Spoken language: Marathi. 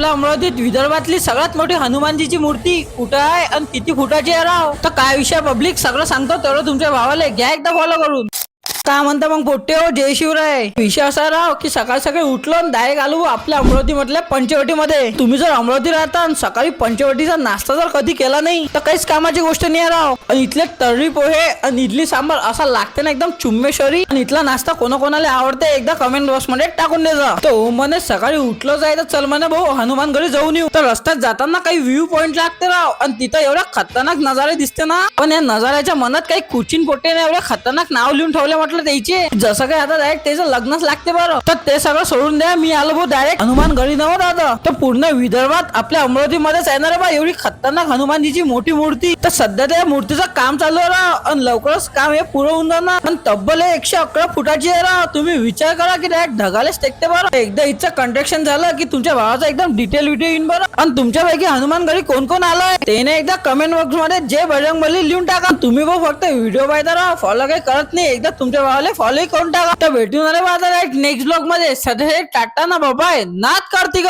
आपल्या अमरावतीत विदर्भातली सगळ्यात मोठी हनुमानजीची मूर्ती कुठं आहे आणि किती फुटाची आहे राव? तर काय विषय पब्लिक सगळं सांगतो तेवढं तुमच्या भावाला घ्या एकदा फॉलो करून. काय म्हणता मग पोट्टे हो, जय शिवराय. विषय असा राव की सकाळी सकाळी उठलो आणि डायरेक्ट आलो आपल्या अमरावती मधल्या पंचवटीमध्ये. तुम्ही जर अमरावती राहता आणि सकाळी पंचवटीचा नाश्ता जर कधी केला नाही तर काहीच कामाची गोष्ट नाही राव. आणि इथले तर्री पोहे आणि इडली सांबार असा लागते ना एकदम चुम्मेश्वरी. आणि इथला नाश्ता कोणाकोणाला आवडते एकदा कमेंट बॉक्स मध्ये टाकून दे जा. तो म्हणे सकाळी उठलो जायचं चल म्हणे भाऊ हनुमान गडी जाऊन येऊ. तर रस्त्यात जाताना काही व्ह्यू पॉइंट लागते राव आणि तिथं एवढा खतरनाक नजारे दिसते ना. पण या नजाऱ्याच्या मनात काही कुचिन पोट्टे एवढे खतरनाक नाव लिहून ठेवले म्हटलं त्याचे. जसं काय आता डायरेक्ट त्याचं लग्नच लागते बरं. तर ते सगळं सोडून द्या, मी आलो भाऊ डायरेक्ट हनुमान गडी नव्हतं दादा. तर पूर्ण विदर्भात आपल्या अमरावती मध्येच आहे ना रे बा एवढी खतरनाक हनुमानजीची मोठी मूर्ती. तर सध्या त्या मूर्तीचं काम चालू आहे राव आणि लवकरच काम हे पुरं होऊन जाणार. पण तब्बल 111 फुटाची आहे राव. तुम्ही विचार करा की डायरेक्ट ढगालेच टेकते बरं. एकदा इथचं कंस्ट्रक्शन झालं की तुमच्या भावाचा एकदम डिटेल व्हिडिओ येईन बरं. आणि तुमच्यापैकी हनुमान गडी कोण कोण आलाय त्याने एकदा कमेंट बॉक्स मध्ये जय बजरंगबली लिहून टाका. तुम्ही भाऊ फक्त व्हिडिओ पाहता राव, फॉलो काही करत नाही. एकदा तुमच्या भावाला फॉलो करून टाका. तर भेटून आले बा नेक्स्ट ब्लॉग मध्ये. सध्या टाटा ना बाबाय नाथ कार्तिक.